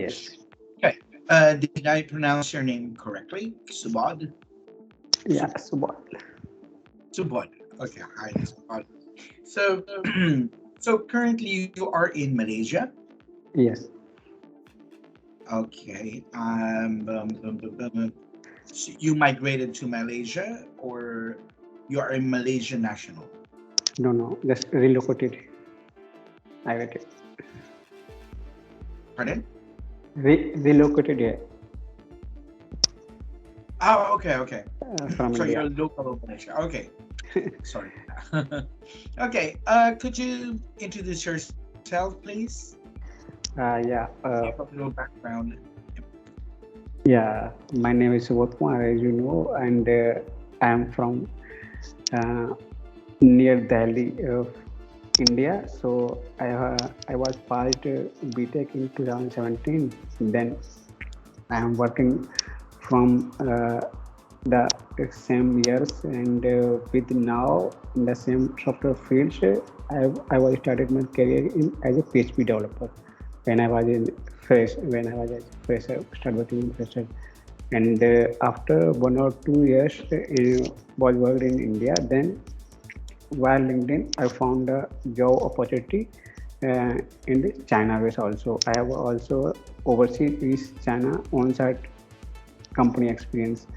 Yes. Okay. Did I pronounce your name correctly? Subod? Yeah, Sub Subod. Subod. Okay. Hi, Subod. So, so currently you are in Malaysia. Yes. Okay. So you migrated to Malaysia, or you are a Malaysian national? No, no, just relocated. I waited. Pardon? Relocated here Oh, okay, okay. from So India. you're local of Malaysia. Okay. Sorry. Okay. Could you introduce yourself, please? Yeah. Give a little background. Yeah. My name is Subodh Kumar, as you know, and I am from uh, near Delhi, India. So I was passed BTech in 2017. Then I am working from the same years, and with now in the same software fields. I was started my career in as a PHP developer when I was in when I was a fresher, started working in fresher, and after 1 or 2 years was worked in India. Then via LinkedIn, I found a job opportunity in the China base also. I have also overseen East China on-site company experience.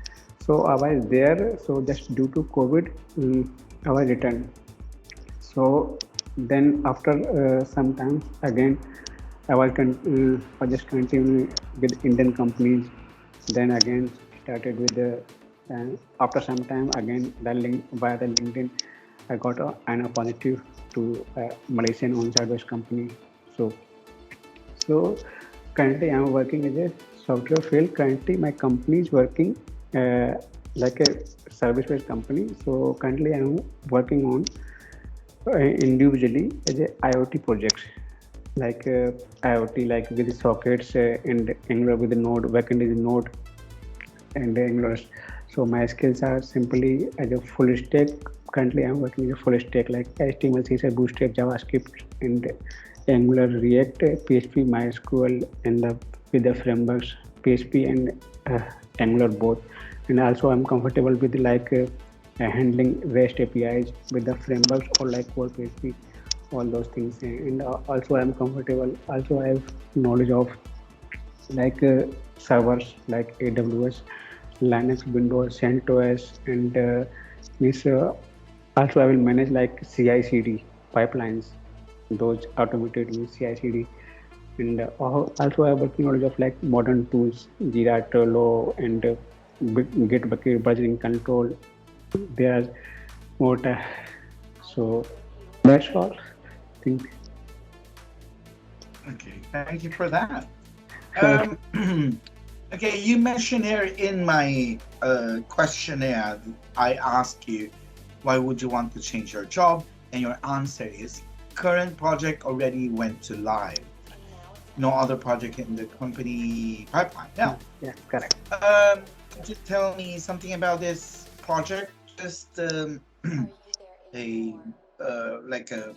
So I was there. So just due to COVID, I was returned. So then after some time again, I just continued with Indian companies. Then again started with the after some time again the link via the LinkedIn, I got an opportunity to Malaysian on-site based company. So so currently I'm working as a software field. Currently my company is working uh, like a service-based company. So currently I'm working on individually as a IoT projects like IoT like with the sockets and Angular with the Node, backend is Node and Angular. So my skills are simply as a full stack. Currently, I'm working as a full stack like HTML, CSS, Bootstrap, JavaScript, and Angular, React, PHP, MySQL, and with the frameworks PHP and Angular both. And also, I'm comfortable with like handling REST APIs with the frameworks or like core PHP, all those things. And also, I'm comfortable. Also, I have knowledge of like servers like AWS, Linux, Windows, CentOS, and means also I will manage like CI/CD pipelines, those automated means CI/CD, and also I have working knowledge of like modern tools, Jira, Trello, and Git bucket versioning control. There are more. So that's all. I think. Okay. Thank you for that. Um, okay, you mentioned here in my questionnaire, I asked you, why would you want to change your job? And your answer is, current project already went to live. No other project in the company pipeline. Now, Yeah, correct. could you tell me something about this project? Just a like a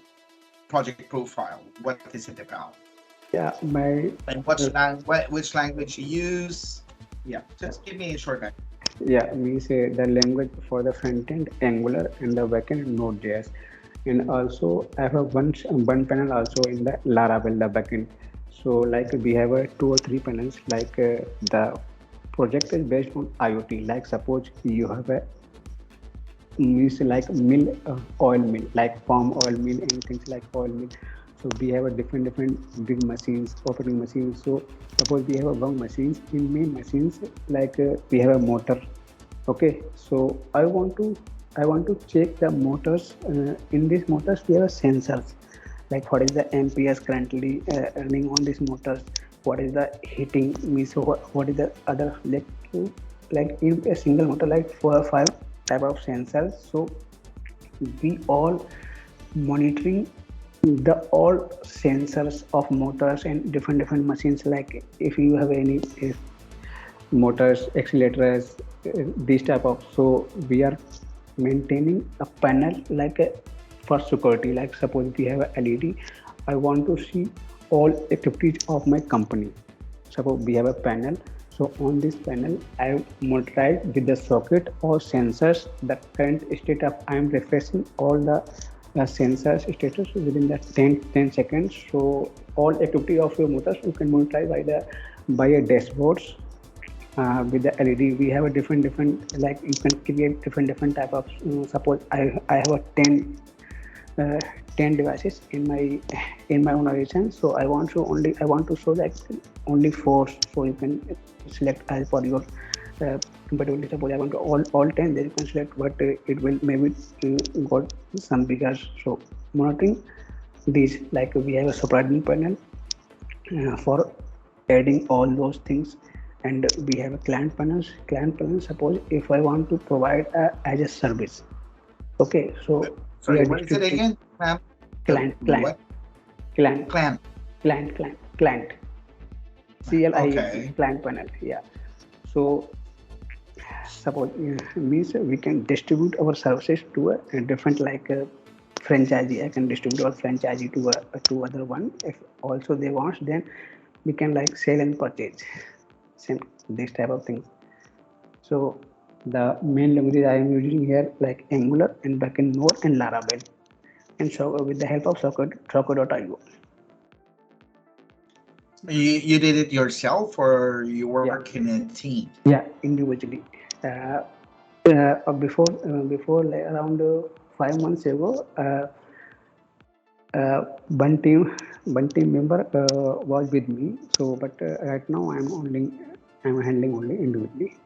project profile. What is it about? Yeah, my And which language you use? Yeah, just give me a short guide. yeah, means the language for the front end Angular and the backend Node.js, and also I have a one panel also in the Laravel the backend. So like we have a two or three panels. Like the project is based on IoT. Like suppose you have a means like mill, oil mill, like palm oil mill and things like oil mill. So we have a different big machines, operating machines. So suppose we have a one machines in main machines, like we have a motor. Okay, so I want to check the motors. In these motors we have sensors, like what is the amperes currently running on these motors, what is the heating means, what is the other like in a single motor like 4 or 5 type of sensors. So we all monitoring the all sensors of motors and different machines. Like if you have any if motors, accelerators, this type of. So we are maintaining a panel like a for security. Like suppose we have a LED, I want to see all activities of my company. suppose we have a panel. So on this panel, I multiply with the socket or sensors the current state of I am refreshing all the sensors status within the 10 seconds. So all activity of your motors you can multiply by a dashboards with the LED. We have a different like you can create different type of suppose I have a 10 devices in my organization. So I want to show that only 4. So you can select as per your compatibility. Suppose I want to all 10, then you can select, but it will maybe got some bigger. So monitoring these, like we have a subscribing panel for adding all those things, and we have a client panel. Suppose if I want to provide as a service. Okay, so sorry, what is it again? Client. CLI Okay. client panel. Yeah. So suppose means we can distribute our services to a different like a franchisee. I can distribute our franchisee to other one. If also they want, then we can like sell and purchase. Same this type of things. So the main languages I am using here like Angular and backend Node and Laravel, and so with the help of Socket.io. You did it yourself, or you work in a team? Yeah, individually. Before like around 5 months ago, one team member was with me. So, but right now I'm handling only individually.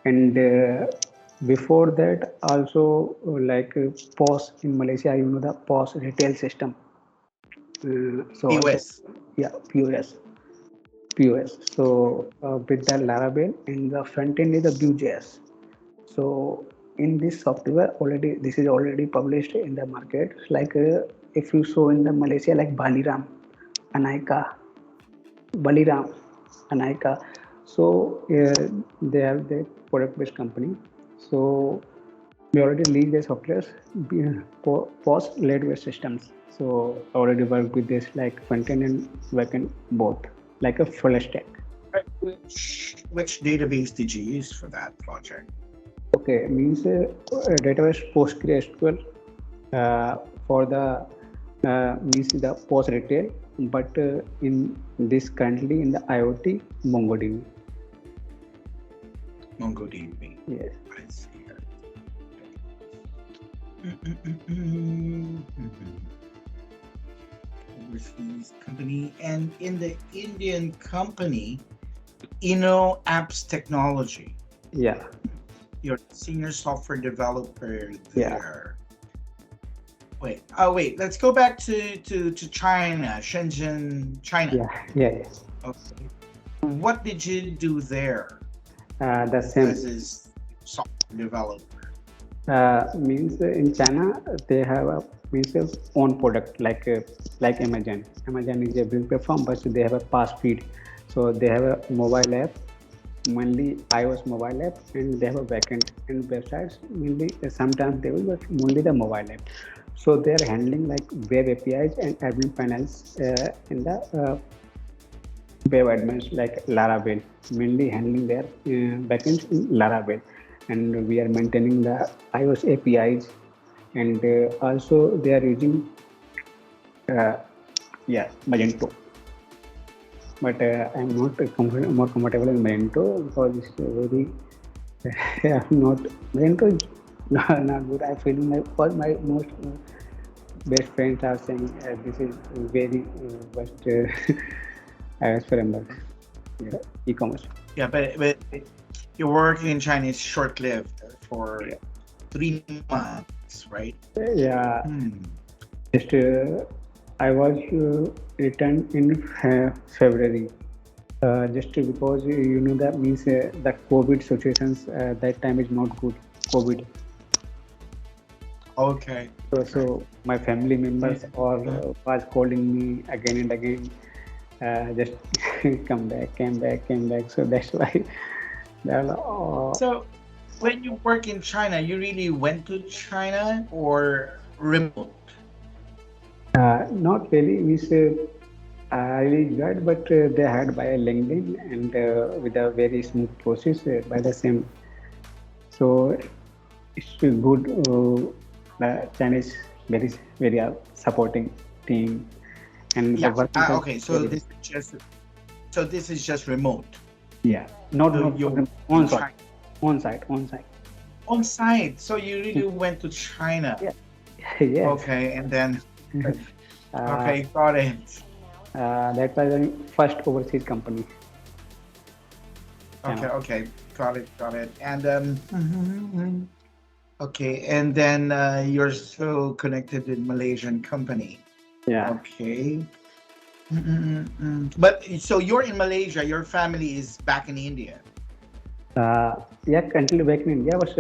And before that, also like POS in Malaysia, you know the POS retail system. So POS. Yeah, POS. So with the Laravel and the front end is the Vue.js. So in this software already, this is already published in the market. Like if you saw in the Malaysia like Anaika, Baliram, Anaika. So they have the product-based company. So we already lead the softwares post laid systems. So already work with this like front end and back end both, like a full stack. Which database did you use for that project? Okay, means database PostgreSQL for the means the post retail, but in this currently in the IoT MongoDB. MongoDB. Yes. I see. Overseas company, and in the Indian company, Apps Technology. Yeah. You're senior software developer there. Yeah. Wait. Let's go back to China, Shenzhen, China. Yeah. Okay. What did you do there? The same. As a software developer. Means in China they have a own product like Amazon. Amazon is a big platform, but they have a fast feed. So they have a mobile app, mainly iOS mobile app, and they have a backend and websites. Mainly sometimes they will, but mainly the mobile app. So they are handling like web APIs and admin panels in the web admins like Laravel, mainly handling their backends in Laravel, and we are maintaining the iOS APIs, and also they are using Magento. But I'm not more comfortable in Magento because it's very not Magento is not good. I feel all my most best friends are saying this is very worst iOS framework. E-commerce. Yeah, but your work in China is short-lived for 3 months, right? Yeah. Just I was returned in February. Just because that means the COVID situations that time is not good. COVID. Okay. So my family members was calling me again and again. Just came back. So that's why. So when you work in China, you really went to China or remote? Not really. I really enjoyed, but they had by LinkedIn and with a very smooth process by the same. So it's a good. The Chinese very supporting team, and the Yeah. working culture Okay. is very. So this is just remote. Yeah, not So not you're in on site, China on site. on site. So you really went to China. Yeah, yes. Okay, and then Uh, okay, got it. that was the first overseas company. Okay, Channel. okay, got it. And okay, and then you're still connected with Malaysian company. Yeah. Okay. But so you're in Malaysia, your family is back in India. Yeah, currently back in India, but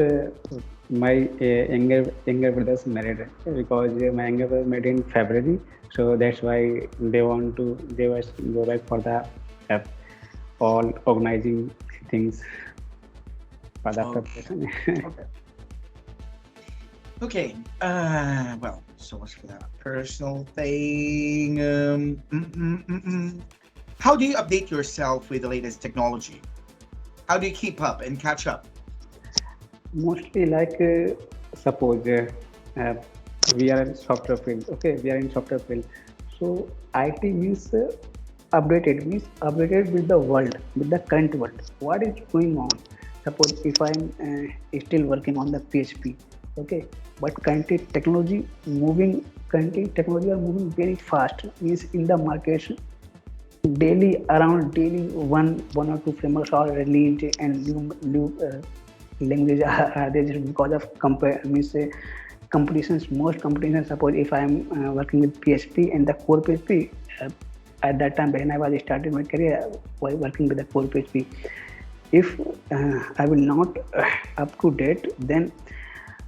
my younger brothers married because my younger brother married in February, so that's why they was go back for the uh, all organizing things for the Okay. preparation. Okay. Okay. Well, so much for that personal thing. How do you update yourself with the latest technology? How do you keep up and catch up? Mostly like suppose uh, we are in software field. Okay, we are in software field. So IT means updated with the world, with the current world. What is going on? Suppose if I'm still working on the PHP, okay, but currently technology are moving very fast. Means in the market daily one or two frameworks are released and new language are there just because of compare means competitions most competitions. Suppose if I am working with PHP and the core PHP at that time when I was starting my career while working with the core PHP, if I will not up to date, then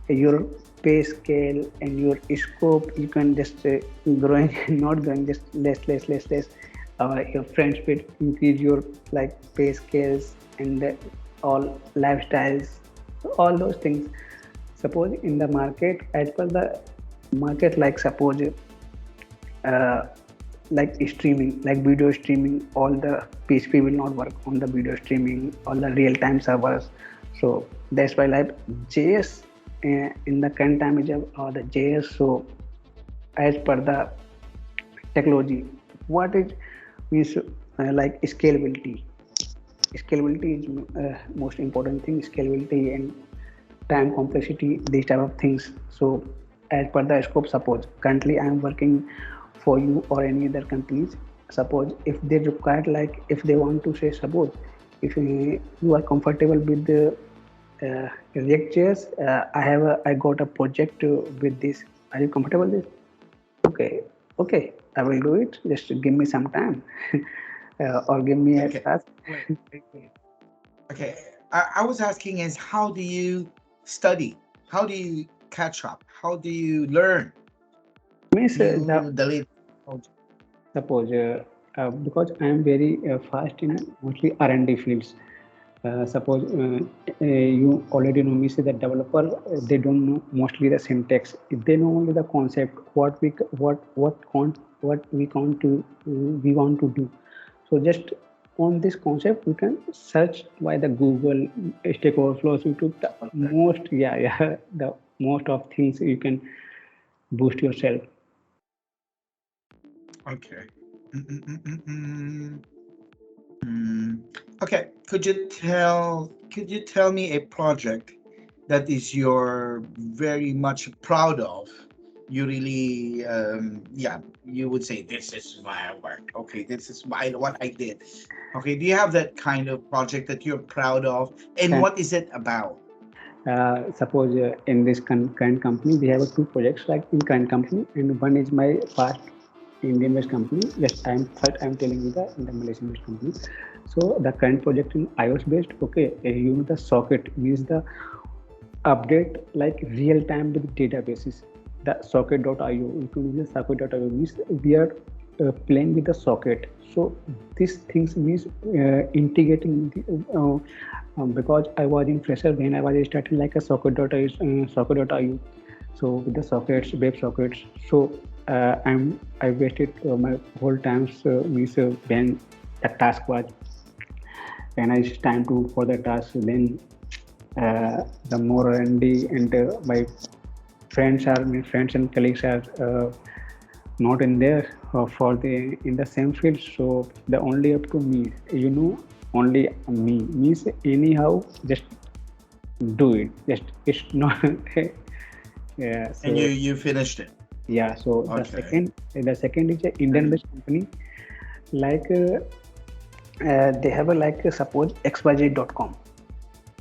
your pay scale and your scope you can just growing not growing just less. Your friends will increase your like pay scales and all lifestyles, all those things. Suppose in the market as per the market, like suppose uh, like streaming, like video streaming, all the PHP will not work on the video streaming, all the real-time servers. So that's why like JS in the current time is the JS. So as per the technology, what is means like scalability is most important thing. Scalability and time complexity, these type of things. So as per the scope, suppose currently I am working for you or any other companies. Suppose if they require, like if they want to say, suppose if you are comfortable with the React.js, I got a project with this. Are you comfortable with this? Okay, okay, I will do it. Just give me some time, or give me a Okay. task. Wait. Okay. I was asking is how do you study? How do you catch up? How do you learn Means new the latest technology? suppose because I am very fast in mostly R&D fields. Suppose you already know me, say that developer they don't know mostly the syntax. They know only the concept, what we want to do. So just on this concept we can search by the Google, Stack Overflow, YouTube, the most, yeah, the most of things you can boost yourself. Okay. Mm. Okay. Could you tell me a project that is you're very much proud of? You really yeah, you would say this is my work. Okay, this is what I did. Okay, do you have that kind of project that you're proud of? And And what is it about? suppose in this current company we have two projects like in current company, and one is my past Indian based company. Yes, I'm telling you the in the Malaysian based company. So the current project in iOS based. Okay, you know the socket is the update like real time with databases. The socket.io, you can use the socket.io means we are playing with the socket. So these things means integrating because I was in fresher when I was starting like a socket.io. So with the sockets, web sockets. So I wasted my whole time. So means when the task was, when I time to for the task, then the more and my my friends and colleagues are not in there for the in the same field. So the only up to me, only me means anyhow just do it. Just it's not. Yeah. And So you finished it. yeah. So Okay. the second is a Indian based company. Like they have a like suppose xyz.com.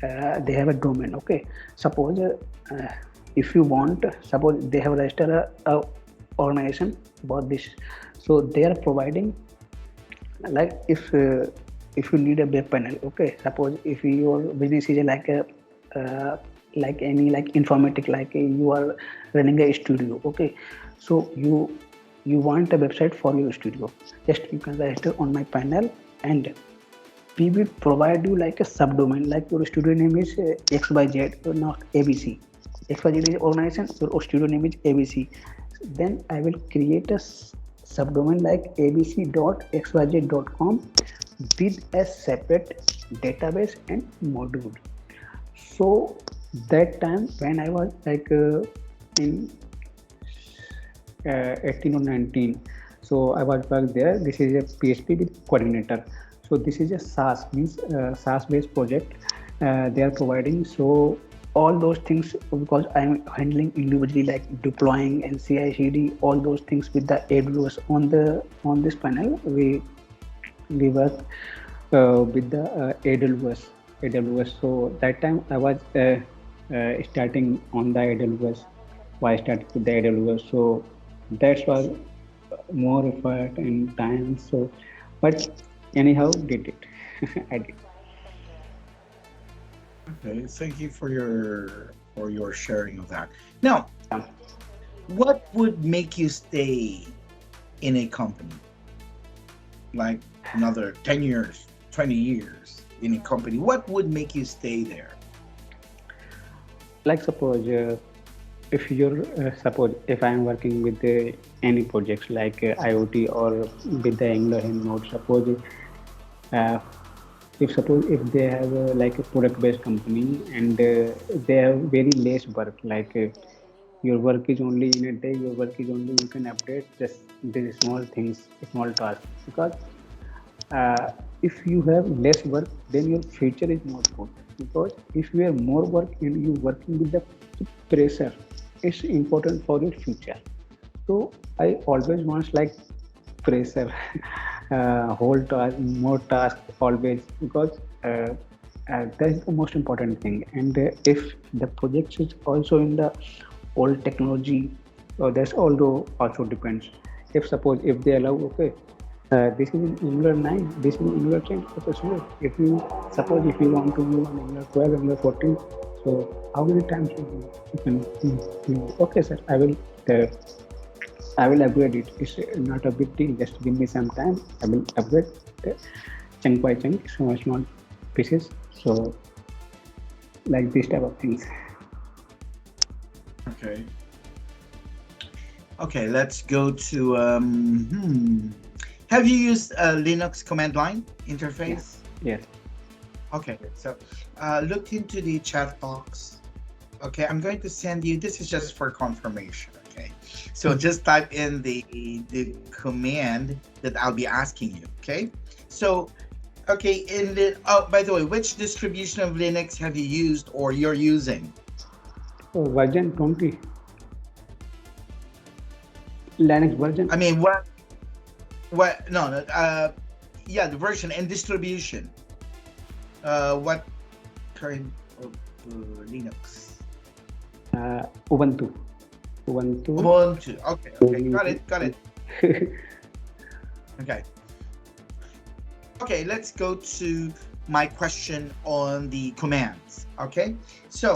They have a domain. Okay. Suppose if you want, suppose they have registered a organization about this, so they are providing like if you need a web panel. Okay, suppose if your business is like a like any like informatic, like you are running a studio. Okay, so you want a website for your studio, just you can register on my panel, and we will provide you like a subdomain, like your studio name is xyz, not abc. xyz is organization, your studio name is abc. Then I will create a subdomain like abc.xyz.com with a separate database and module. So that time when I was like in 18 or 19, so I was back there. This is a PHP with coordinator. So this is a SaaS, means SaaS based project they are providing. So all those things, because I'm handling individually like deploying and CI/CD, all those things with the AWS on this panel. We work with the AWS. So that time I was starting on the AWS. Why started with the AWS? So that was more effort and time. So, but anyhow, did it. I did. Okay. Thank you for your sharing of that. Now, Yeah. what would make you stay in a company like another 10 years, 20 years in a company? What would make you stay there? Like suppose if you're suppose if I'm working with any projects like IoT or with the Angular and Node. Suppose uh, if they have like a product based company, and they have very less work, like your work is only in a day, your work is only you can update just these small things, small tasks. Because uh, if you have less work, then your future is not good. Because if you have more work and you working with the pressure, it's important for your future. So I always want like pressure, whole task, more task always, because that's the most important thing. And if the project is also in the old technology, that's also depends. If suppose if they allow, okay, this is in Angular 9, this is in Angular 10. Okay, sure. If you suppose if you want to move on Angular 12, Angular 14, so how many times you can? Okay, sir, I will upgrade it. It's not a big deal. Just give me some time. I will upgrade chunk by chunk, small small pieces. So like this type of things. Okay. Okay, let's go to have you used a Linux command line interface? Yes. Okay, so look into the chat box. Okay, I'm going to send you, this is just for confirmation, okay? So just type in the command that I'll be asking you, okay? So, okay, by the way, which distribution of Linux have you used or you're using? Version 20. Linux version. I mean, no, yeah, the version and distribution. What current of Linux? Ubuntu. Ubuntu. Okay, got it. Okay, let's go to my question on the commands. Okay, so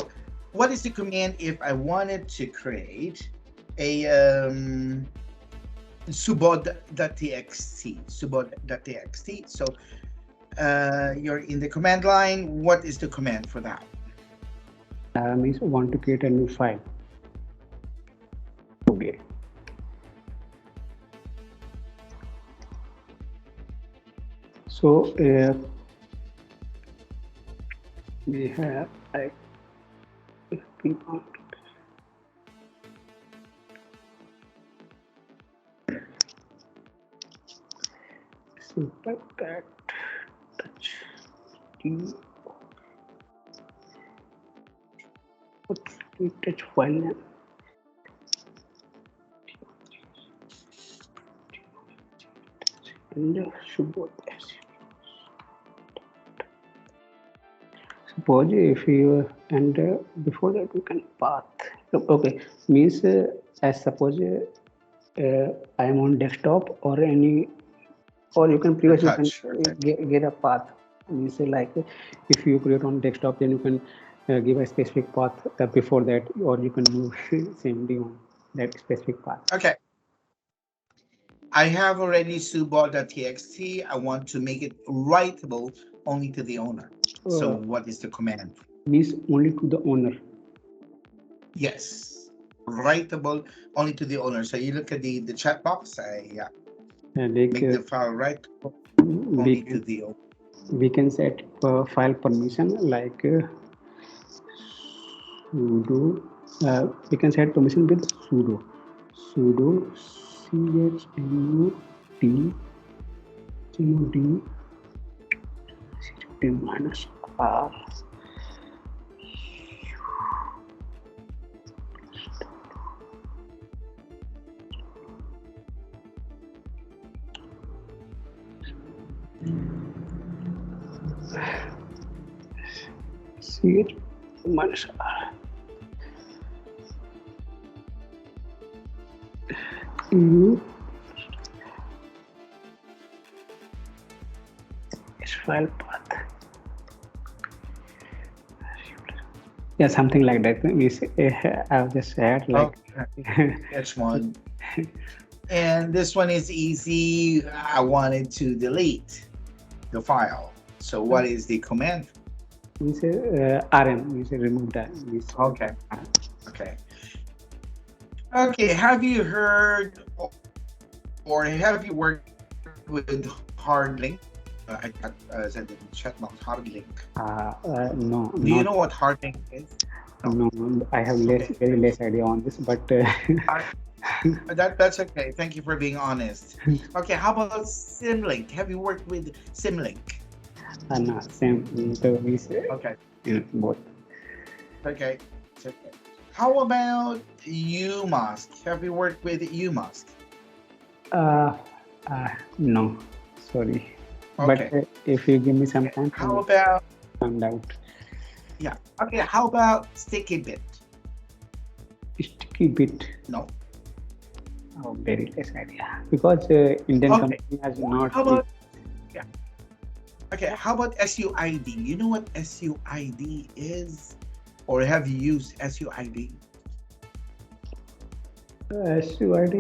what is the command if I wanted to create a subod.txt? So you're in the command line. What is the command for that? Means want to create a new file. Okay. So we have like people. Simple that touch. Touch file name. And suppose if you and before that we can path. Okay, means as suppose I am on desktop or any, or you can previously get a path. Means like if you create on desktop, then you can give a specific path before that, or you can move simply on that specific path. Okay. I have already subot.txt. I want to make it writable only to the owner. So what is the command? Means only to the owner. Yes, writable only to the owner. So you look at the chat box. Yeah. Make the file writable only to the owner. We can set file permission like sudo. We can set permission with sudo chmod -r. -r. File path. Yeah, something like that. I'll just add like that's one. And this one is easy. I wanted to delete the file. So what is the command? Means rm, means remove that. Okay. Okay. Okay. Have you heard or have you worked with hard link? I said in the chat box, hard link. No. Do you know what hard link is? No, I have very less idea on this, but that's okay. Thank you for being honest. Okay, how about Symlink? Have you worked with Symlink? No, same. Okay. Both. Okay. It's okay. How about UMask? Have you worked with UMask? No, sorry. Okay. But if you give me some time, how about find out. Yeah. Okay. How about Sticky Bit? Sticky Bit? No. Oh, very less idea because Indian company has not. How about yeah? Okay. How about SUID? You know what SUID is, or have you used SUID? SUID,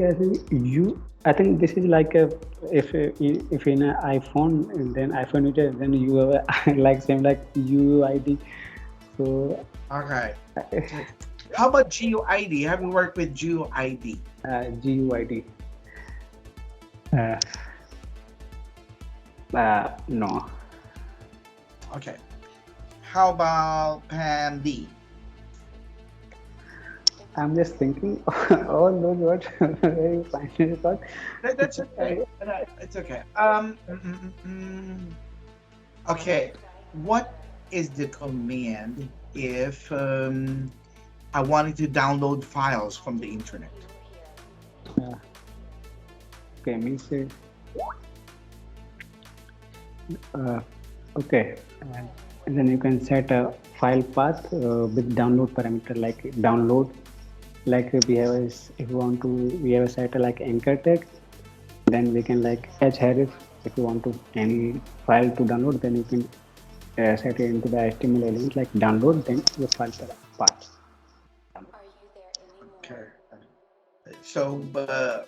I think this is like a if in an iPhone, and then iPhone user, then you have like same like UUID. So okay. How about GUID? Have you worked with GUID? GUID. No. Okay. How about PAMD? I'm just thinking all those words very finally thought. That's okay. It's okay. Okay. What is the command if I wanted to download files from the internet? Okay, means okay, and then you can set a file path with download parameter like download. Like we have if you want to, we have a set like anchor tag. Then we can like href if you want to any file to download. Then you can set it into the HTML element like download. Then your file path. Okay. So, okay,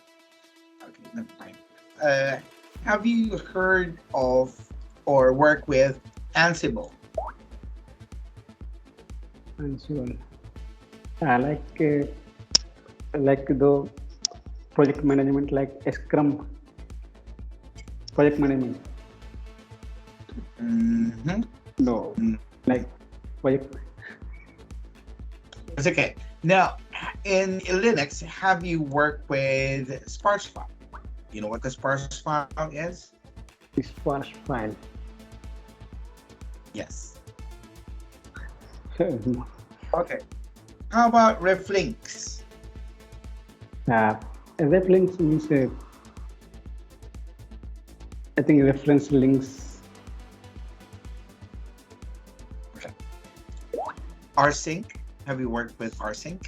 never mind. Have you heard of or worked with Ansible? Ansible. Like the project management, like Scrum project management. Mm-hmm. No, like why? It's okay. Now, in Linux, have you worked with sparse file? You know what the sparse file is? Sparse file. Yes. No. Okay. How about reflinks? Ref links means I think reference links. Okay. Rsync. Have you worked with rsync?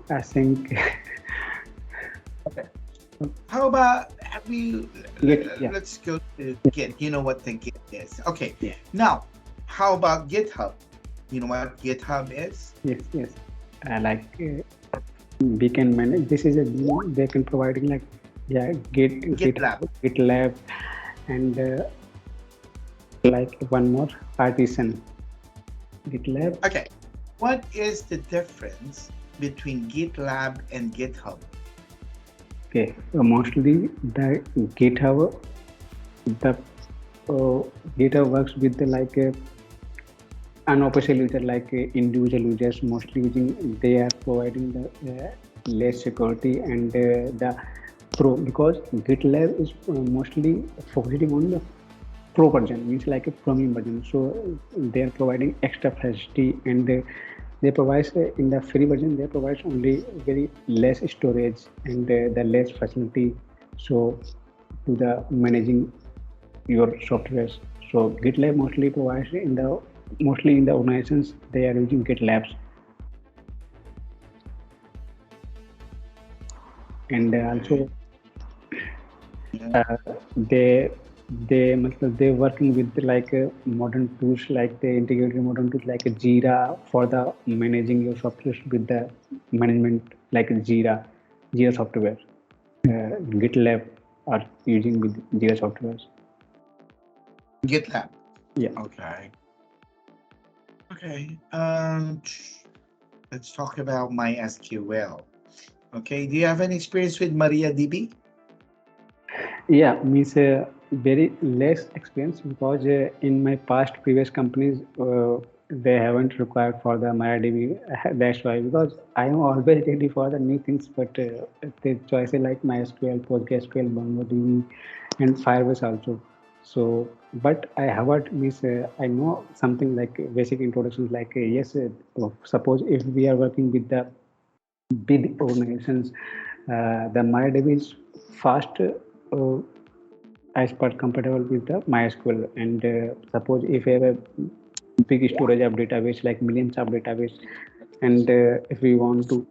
I think Okay. How about have you? Git, yeah. Let's go to Git. You know what the Git is. Okay. Yeah. Now, how about GitHub? You know what GitHub is? Yes. Like we can manage. This is a they can providing like GitLab, and like one more partition. GitLab. Okay. What is the difference between GitLab and GitHub? Okay, mostly the GitHub, the GitHub works with the like unofficial user, like individual users. Mostly using, they are providing the less security and the pro, because GitLab is mostly focusing on the pro version, means like a premium version. So they are providing extra facility, and they provide in the free version, they provide only very less storage and the less facility, so to the managing your softwares. So GitLab mostly provides mostly in the organizations, they are using GitLabs. And also they're working with like modern tools, like the integrated modern tools like Jira for the managing your software with the management, like Jira software. GitLab are using with Jira softwares. GitLab. Yeah. Okay. Let's talk about MySQL. Okay. Do you have any experience with MariaDB? Yeah, means very less experience, because in my previous companies, they haven't required for the MariaDB. That's why, because I am always ready for the new things, but the choices like MySQL, PostgreSQL, MongoDB, and Firebase also. So, but I haven't, means I know something like basic introductions, like yes, suppose if we are working with the big organizations, the MariaDB is fast as per compatible with the MySQL. And suppose if you have a big storage of database, like millions of database, and if we want to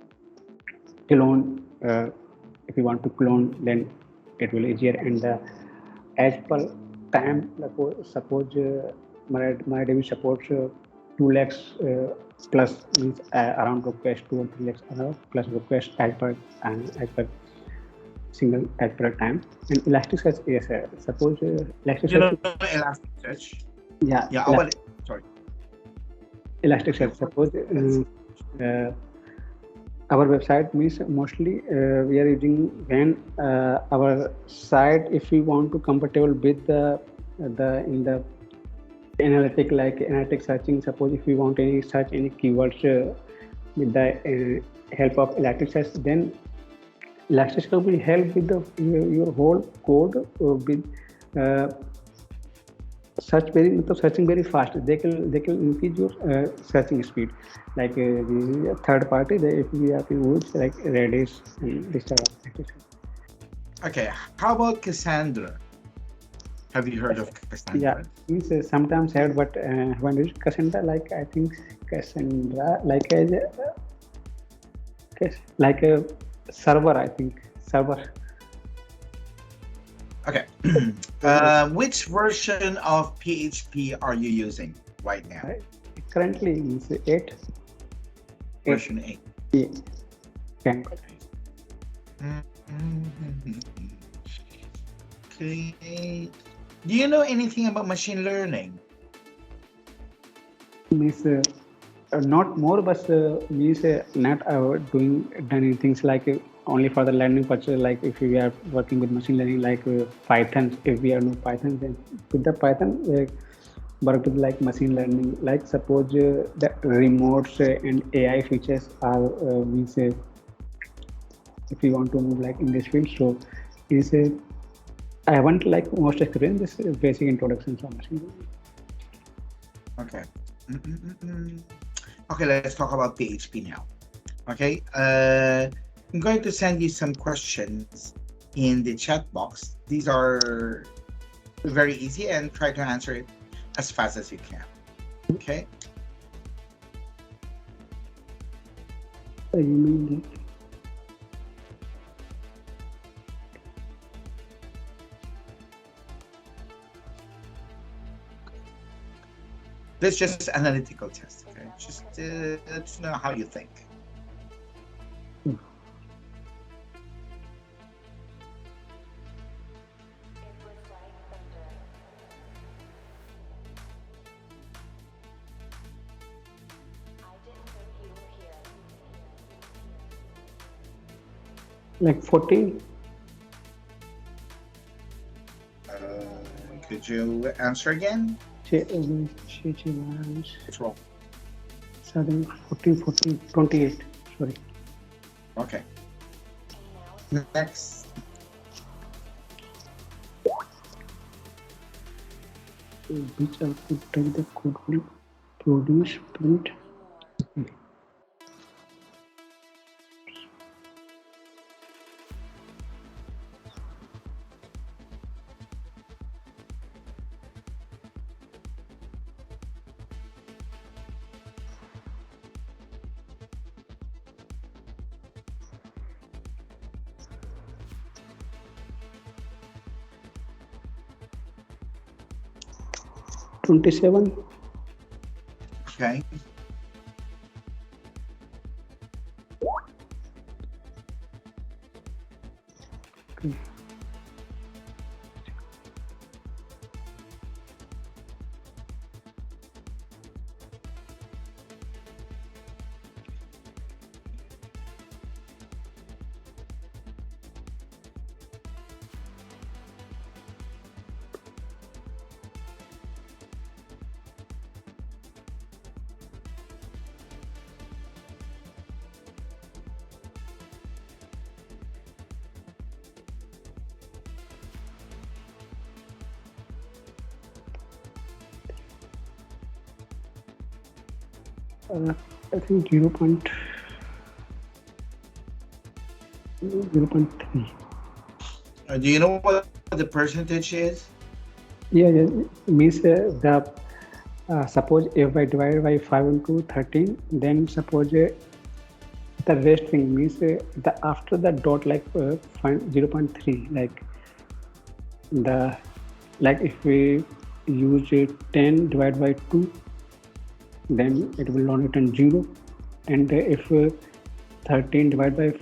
clone, then it will easier. And as per time, suppose MariaDB supports 2 lakhs plus, means around request 2 or 3 lakhs plus request as per single as per time. And Elasticsearch, yes, suppose Elasticsearch. You know Elasticsearch? Yeah. Sorry. Elasticsearch. Suppose our website, means mostly we are using when our site, if we want to compatible with the in the analytic searching. Suppose if we want any search any keywords with the help of Elasticsearch, then Elasticsearch will help with your whole code with searching very fast. They can increase your searching speed. Like the third party, if we are in woods like Redis and this type of things. Okay. How about Cassandra? Have you heard of Cassandra? Yeah, means sometimes heard, but when it's Cassandra, like I think Cassandra like a server, I think server. Okay. Which version of PHP are you using right now? Currently, means 8. Version 8. Yeah. Okay. Okay. Do you know anything about machine learning? Means not more, but means not doing done things like only for the learning purpose. Like if we are working with machine learning, like Python. If we are no Python, then with the Python work with like machine learning. Like suppose the remotes and AI features are means if you want to move like in this field. So is I want like most experience this basic introduction to machine learning. Okay. Okay, let's talk about PHP now. Okay, I'm going to send you some questions in the chat box. These are very easy and try to answer it as fast as you can. Okay. You mean This is just analytical test, okay? Just to know how you think. like 14? Could you answer again? What's wrong? 14, 28. Sorry. Okay. Next. Which output type the code will produce print? 27. Okay. Okay. I think 0.3. Do you know what the percentage is? Yeah, means the suppose if I divide by 5 into 13, then suppose the rest thing means the after the dot like 0.3, like the if we use 10 divided by 2, then it will not return 0, and if 13 divided by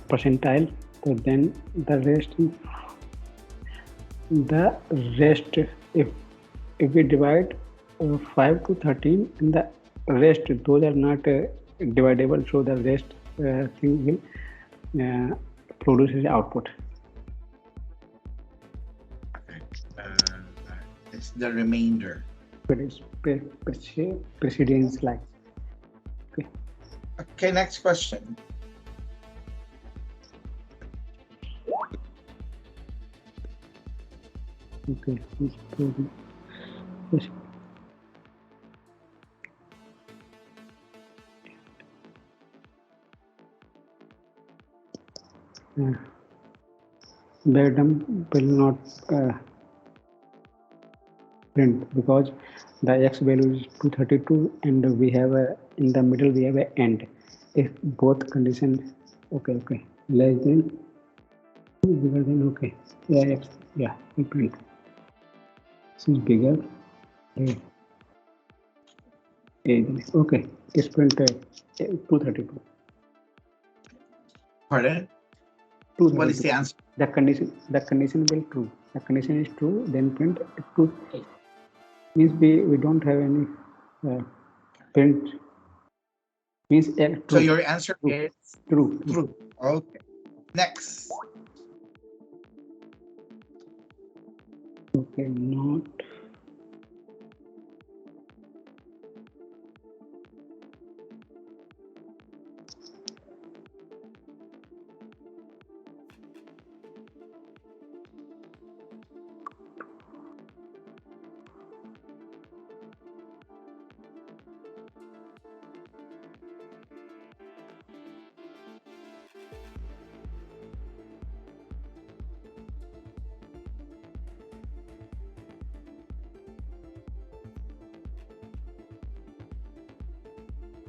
percentile, so then the rest if we divide 5 to 13, and the rest those are not dividable, so the rest thing will produce the output. It's the remainder. Precedence like. Okay. Okay, next question. Okay. Bedum will not print because the x value is 232, and we have in the middle we have a end. If both conditions okay less than bigger than we print. This is bigger. Okay, it's print 232. Pardon? 232. What is the answer? The condition will true. The condition is true, then print 2. Means we don't have any. Print means So true. your answer True. is True. true. Okay. Next. Okay, not.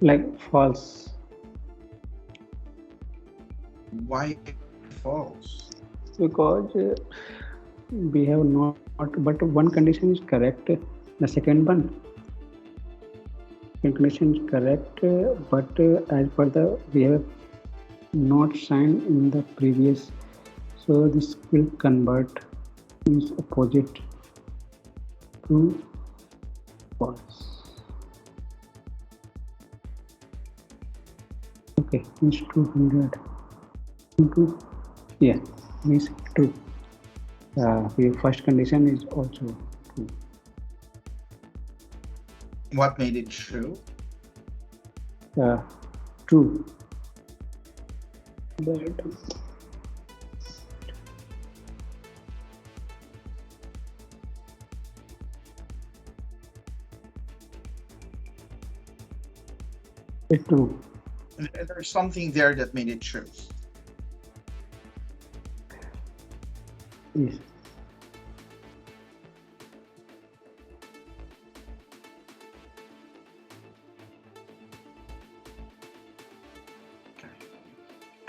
Like false. Why false? Because we have not, but one condition is correct. The second condition is correct, but as per the we have not signed in the previous, so this will convert means opposite to false. Okay, means 200 into, yeah, means true. The first condition is also true. What made it true? True. But, it's true. There's something there that made it true. Yes.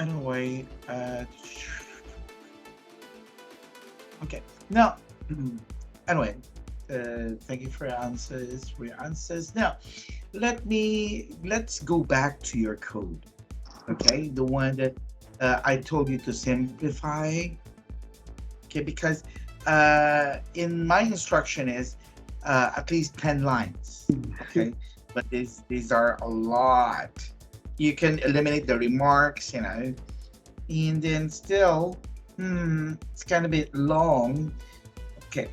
Anyway, okay. Now, anyway, thank you for your answers. Now, let's go back to your code. Okay, the one that I told you to simplify. Okay, because in my instruction is at least 10 lines. Okay, but these are a lot. You can eliminate the remarks, you know, and then still, it's kind of a bit long. Okay,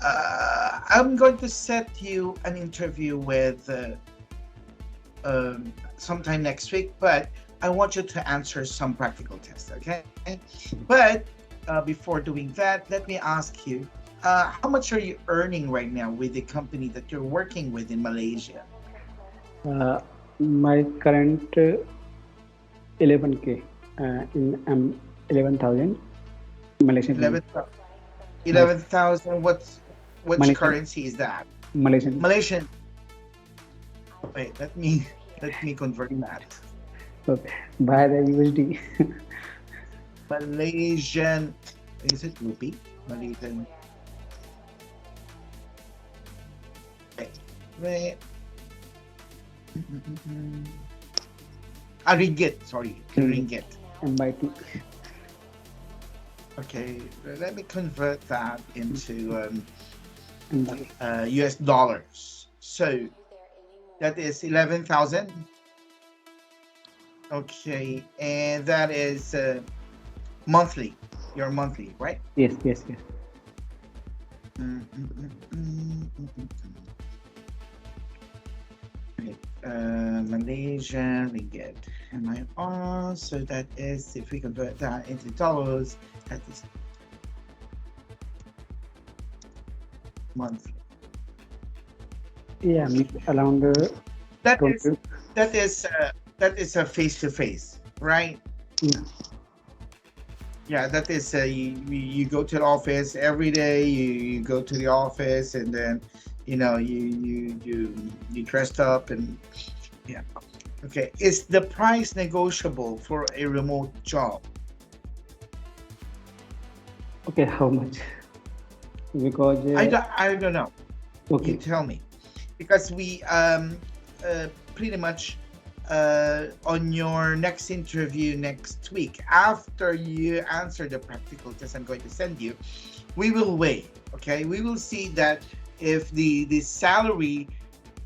I'm going to set you an interview with sometime next week, but I want you to answer some practical tests, okay? But before doing that, let me ask you, how much are you earning right now with the company that you're working with in Malaysia? My current 11K in 11,000 Malaysian. 11,000. Which Malaysian. currency is that? Malaysian. Malaysian. Wait, let me convert that. Okay. By the USD. Malaysian. Is it rupee? Malaysian. Wait. Ringgit. Sorry, ringgit. And by 2. Okay, let me convert that into And by. US dollars. So that is 11,000. Okay, and that is monthly. Your monthly, right? Yes. Malaysian ringgit. Am I on? So that is, if we convert that into dollars, that is monthly. Yeah, around That 20. that is a face-to-face, right? Yeah. Yeah, that is you go to the office every day. You go to the office, and then you dressed up, and yeah. Okay, is the price negotiable for a remote job? Okay, how much? Because I don't know. okay. You tell me, because we pretty much on your next interview next week, after you answer the practical test I'm going to send you, we will weigh. Okay, we will see that if the salary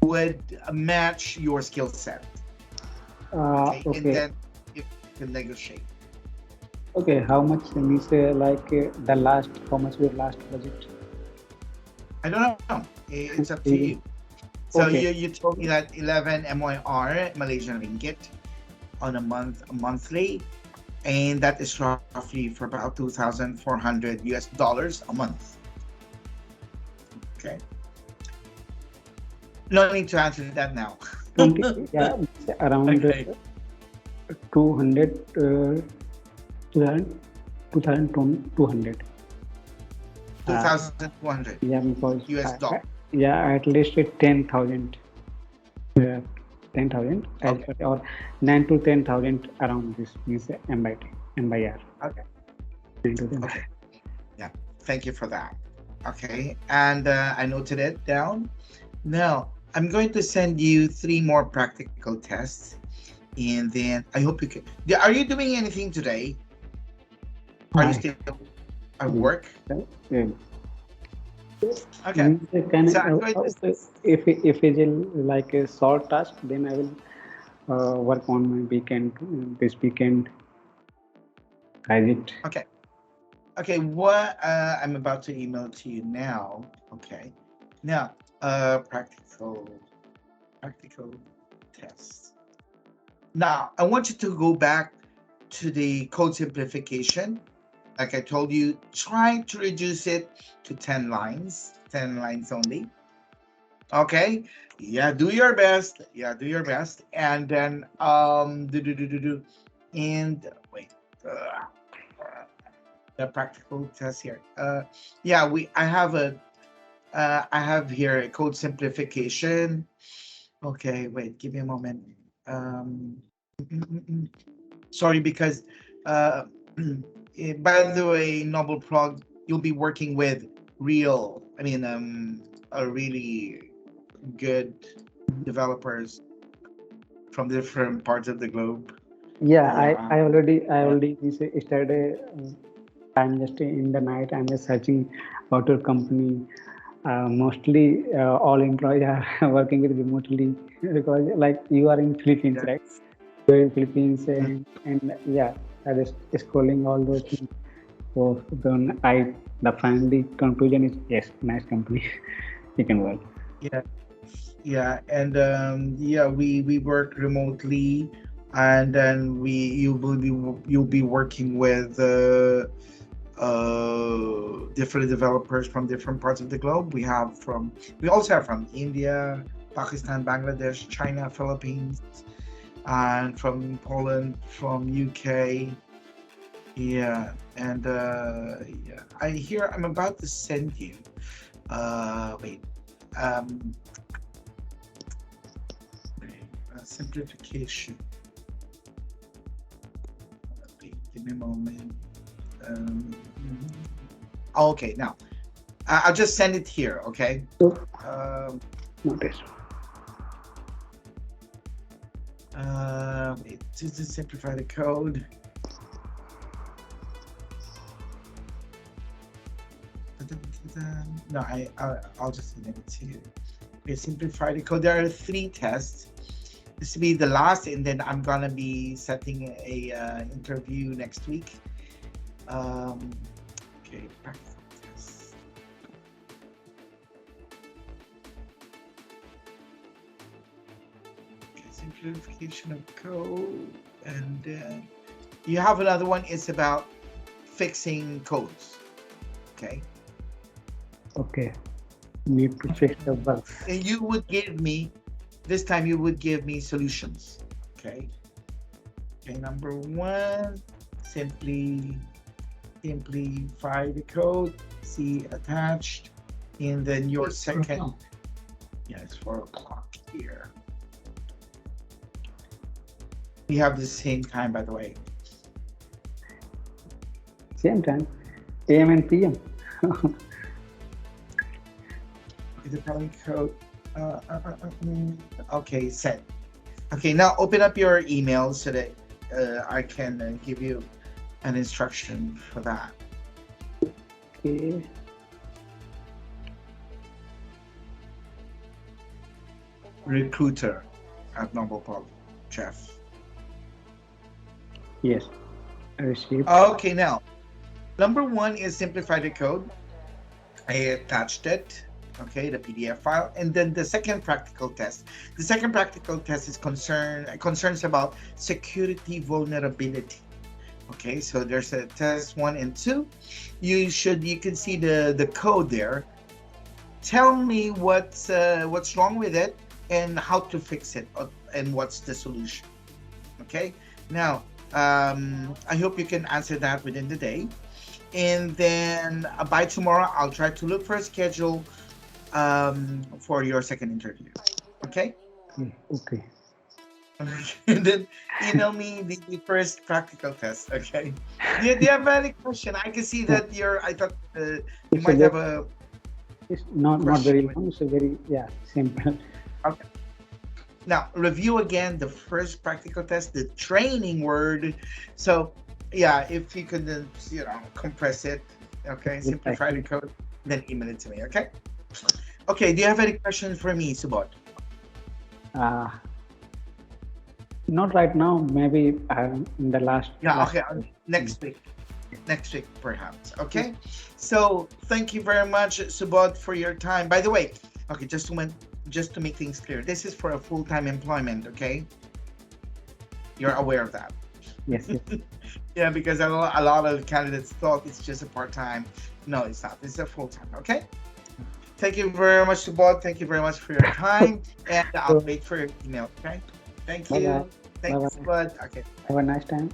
would match your skill set. Okay, and Okay. then you can negotiate. Okay. How much means the last? How much your last budget? I don't know. It's up to you. Even- So Okay. you told me that 11 MYR Malaysian ringgit on monthly, and that is roughly for about 2,400 US dollars a month. Okay. No need to answer that now. 20. Yeah. Around Okay. 200. 2000, 200. 2,200 Yeah, because US dollar. yeah, at least 10,000. 10,000 Okay. or 9 to 10,000 around this means M by R. Okay. 9 to 10. Okay. Yeah. Thank you for that. Okay. And I noted it down. Now, I'm going to send you 3 more practical tests. And then I hope you can. Are you doing anything today? Are you still at work? Yeah. Okay. Can So I'm going to. if it is like a short task, then I will work on my weekend this weekend. Guys, it. Okay. Okay. What I'm about to email to you now. Okay. Now, practical test. Now, I want you to go back to the code simplification. Like I told you, try to reduce it to 10 lines only. Okay. Yeah, do your best. Yeah, do your best. And then and wait. The practical test here. Yeah, I have here a code simplification. Okay, wait, give me a moment. Sorry, because by the way, Nobleprog, you'll be working with a really good developers from different parts of the globe. Yeah, Yeah. I already started. I'm just in the night. I'm just searching about your company. Mostly all employees are working with remotely because like you are in Philippines, right? You're in Philippines and yeah, I just scrolling all those things. So then the finally conclusion is yes, nice company. You can work. Yeah. Yeah, and we work remotely, and then you'll be working with different developers from different parts of the globe. We also have from India, Pakistan, Bangladesh, China, Philippines, and from Poland, from UK. Yeah, and yeah, I'm about to send you. Wait. Simplification. Wait, give me a moment. Okay, now I'll just send it here. Okay. Notice. To simplify the code. No, I'll just send it to you. Okay, simplify the code. There are 3 tests. This will be the last, and then I'm gonna be setting a interview next week. Okay, practical test. Okay, simplification of code, and then you have another one. It's about fixing codes. Okay. Okay. Need to fix the bugs. And you would give me. This time you would give me solutions. Okay. Okay, number 1, simplify the code, see attached, and then your second. Yeah, it's 4 o'clock here. We have the same time, by the way. Same time, AM and PM. The following code. Okay, sent. Okay, now open up your email so that I can give you an instruction for that. Okay. recruiter at Nobleprog, Jeff? Yes, I received. Okay, now number one is simplify the code. I attached it, okay, the PDF file, and then the second practical test. The second practical test is concerns about security vulnerability. Okay, so there's a test 1 and 2. You can see the code there. Tell me what's wrong with it and how to fix it, and what's the solution. Okay, now I hope you can answer that within the day. And then by tomorrow, I'll try to look for a schedule for your second interview. Okay? Okay. And then email me the first practical test. Okay? Do you have any question? I can see that I thought you It's might have a It's not very question. long. It's a very simple. Okay. Now, review again the first practical test, the training word. So, yeah, if you could, compress it, okay, simplify the code, then email it to me, okay? Okay, do you have any questions for me, Subodh? Not right now. Maybe in the last. Yeah, okay, next week perhaps, okay? So, thank you very much, Subodh, for your time. By the way, okay, just to make things clear, this is for a full-time employment, okay? You're aware of that? Yes. Yeah, because a lot of candidates thought it's just a part-time. No, it's not. It's a full-time, okay? Thank you very much, Subodh. Thank you very much for your time, and I'll wait for your email, okay? Thank you. Bye-bye. Thanks, Subodh. Okay. Have a nice time.